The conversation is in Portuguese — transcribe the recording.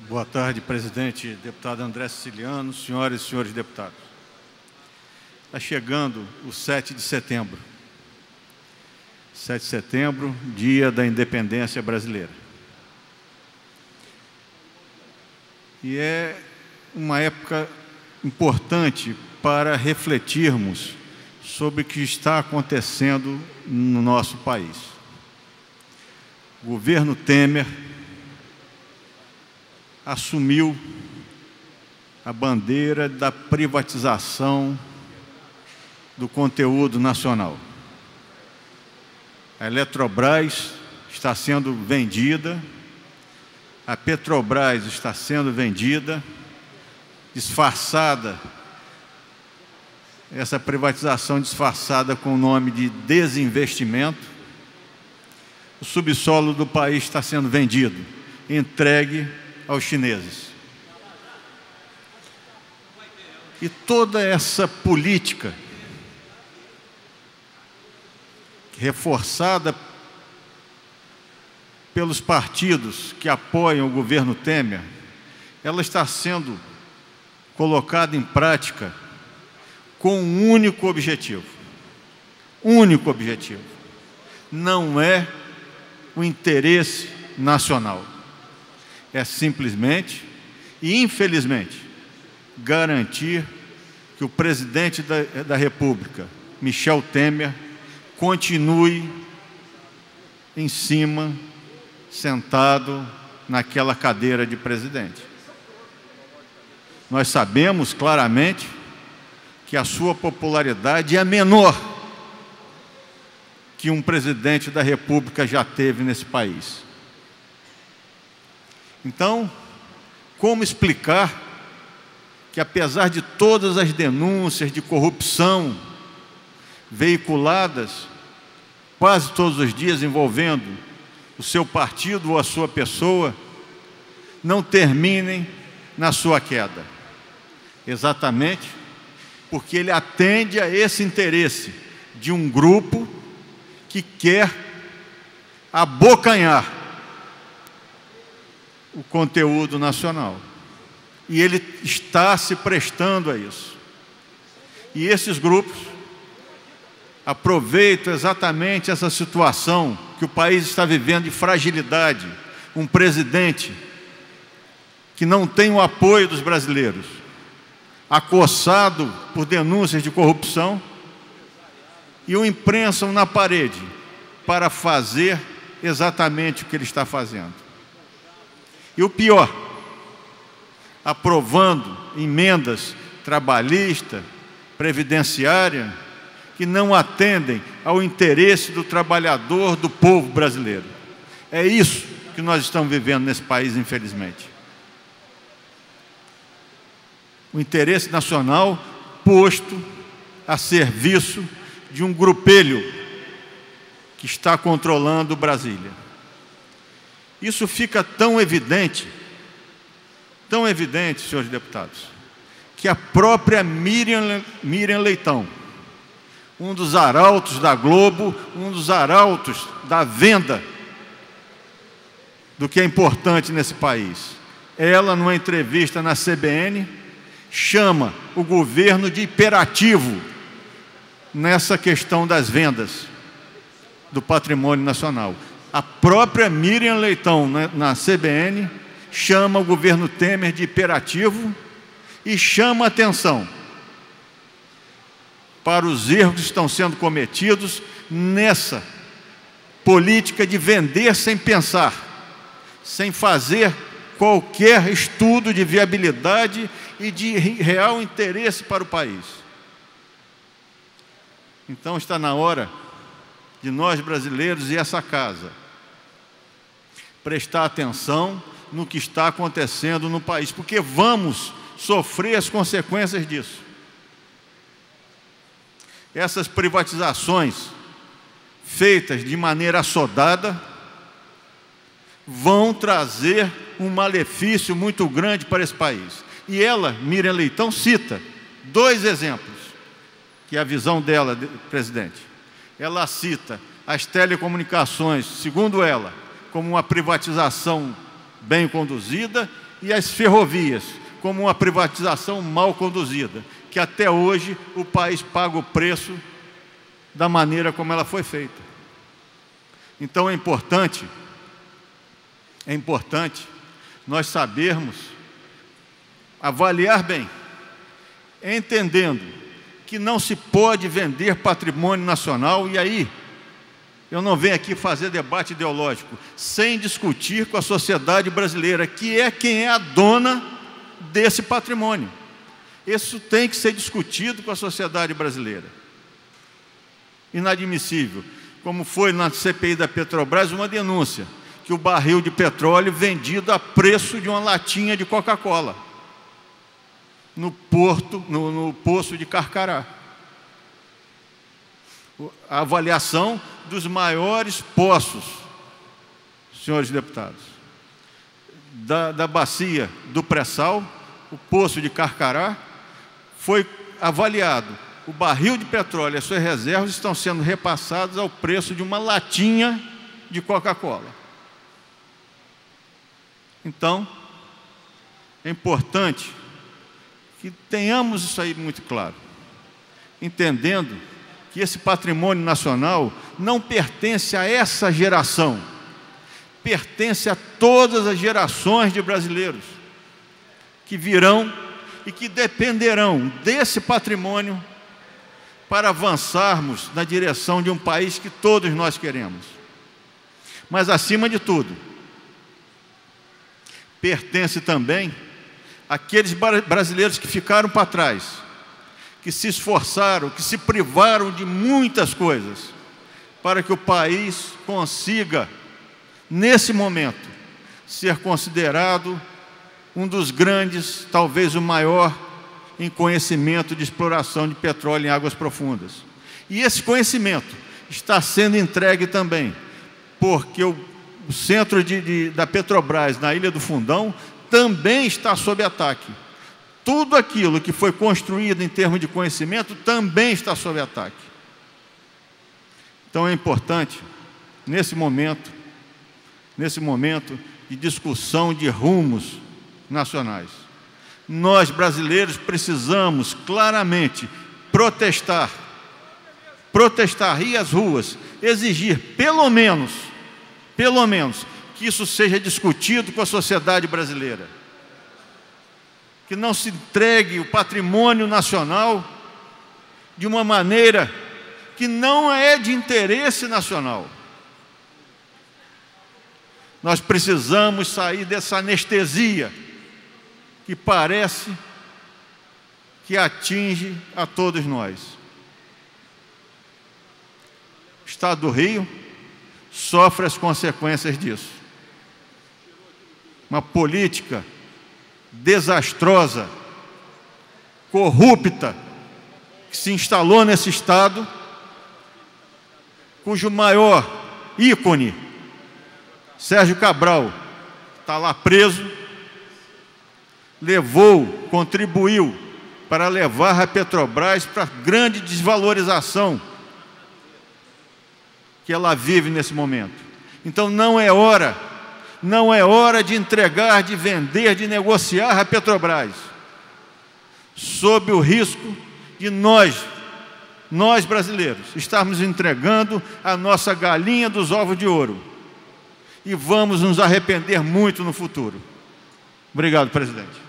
Boa tarde, presidente, deputado André Siciliano, senhoras e senhores deputados. Está chegando o 7 de setembro. 7 de setembro, dia da independência brasileira. E é uma época importante para refletirmos sobre o que está acontecendo no nosso país. O governo Temer assumiu a bandeira da privatização do conteúdo nacional. A Eletrobras está sendo vendida, a Petrobras está sendo vendida, disfarçada, essa privatização disfarçada com o nome de desinvestimento. O subsolo do país está sendo vendido, entregue aos chineses. E toda essa política, reforçada pelos partidos que apoiam o governo Temer, ela está sendo colocada em prática com um único objetivo. Único objetivo. Não é o interesse nacional. É simplesmente e infelizmente garantir que o presidente da República, Michel Temer, continue em cima, sentado naquela cadeira de presidente. Nós sabemos claramente que a sua popularidade é menor que um presidente da República já teve nesse país. Então, como explicar que, apesar de todas as denúncias de corrupção veiculadas quase todos os dias envolvendo o seu partido ou a sua pessoa, não terminem na sua queda? Exatamente porque ele atende a esse interesse de um grupo que quer abocanhar o conteúdo nacional. E ele está se prestando a isso. E esses grupos aproveitam exatamente essa situação que o país está vivendo de fragilidade. Um presidente que não tem o apoio dos brasileiros, acossado por denúncias de corrupção, e o imprensam na parede para fazer exatamente o que ele está fazendo. E o pior, aprovando emendas trabalhista, previdenciária, que não atendem ao interesse do trabalhador, do povo brasileiro. É isso que nós estamos vivendo nesse país, infelizmente. O interesse nacional posto a serviço de um grupelho que está controlando Brasília. Isso fica tão evidente, senhores deputados, que a própria Miriam Leitão, um dos arautos da Globo, um dos arautos da venda do que é importante nesse país, ela, numa entrevista na CBN, chama o governo de hiperativo nessa questão das vendas do patrimônio nacional. A própria Miriam Leitão, na CBN, chama o governo Temer de hiperativo e chama a atenção para os erros que estão sendo cometidos nessa política de vender sem pensar, sem fazer qualquer estudo de viabilidade e de real interesse para o país. Então está na hora de nós brasileiros e essa casa prestar atenção no que está acontecendo no país, porque vamos sofrer as consequências disso. Essas privatizações feitas de maneira assodada vão trazer um malefício muito grande para esse país. E ela, Miriam Leitão, cita dois exemplos, que é a visão dela, presidente. Ela cita as telecomunicações, segundo ela, como uma privatização bem conduzida, e as ferrovias, como uma privatização mal conduzida, que até hoje o país paga o preço da maneira como ela foi feita. Então é importante nós sabermos avaliar bem, entendendo que não se pode vender patrimônio nacional, e aí eu não venho aqui fazer debate ideológico, sem discutir com a sociedade brasileira, que é quem é a dona desse patrimônio. Isso tem que ser discutido com a sociedade brasileira. Inadmissível, como foi na CPI da Petrobras, uma denúncia, que o barril de petróleo vendido a preço de uma latinha de Coca-Cola, no poço de Carcará. A avaliação dos maiores poços, senhores deputados, da bacia do pré-sal, o poço de Carcará, foi avaliado. O barril de petróleo e as suas reservas estão sendo repassados ao preço de uma latinha de Coca-Cola. Então, é importante que tenhamos isso aí muito claro, entendendo que esse patrimônio nacional não pertence a essa geração, pertence a todas as gerações de brasileiros que virão e que dependerão desse patrimônio para avançarmos na direção de um país que todos nós queremos. Mas, acima de tudo, pertence também àqueles brasileiros que ficaram para trás, que se esforçaram, que se privaram de muitas coisas, para que o país consiga, nesse momento, ser considerado um dos grandes, talvez o maior, em conhecimento de exploração de petróleo em águas profundas. E esse conhecimento está sendo entregue também, porque o centro da Petrobras, na Ilha do Fundão, também está sob ataque. Tudo aquilo que foi construído em termos de conhecimento também está sob ataque. Então é importante, nesse momento de discussão de rumos nacionais, nós brasileiros precisamos claramente protestar, ir às ruas, exigir pelo menos, que isso seja discutido com a sociedade brasileira. Que não se entregue o patrimônio nacional de uma maneira que não é de interesse nacional. Nós precisamos sair dessa anestesia que parece que atinge a todos nós. O Estado do Rio sofre as consequências disso. Uma política desastrosa, corrupta, que se instalou nesse Estado, cujo maior ícone, Sérgio Cabral, está lá preso, contribuiu para levar a Petrobras para a grande desvalorização que ela vive nesse momento. Então não é hora de entregar, de vender, de negociar a Petrobras, sob o risco de nós brasileiros, estarmos entregando a nossa galinha dos ovos de ouro. E vamos nos arrepender muito no futuro. Obrigado, presidente.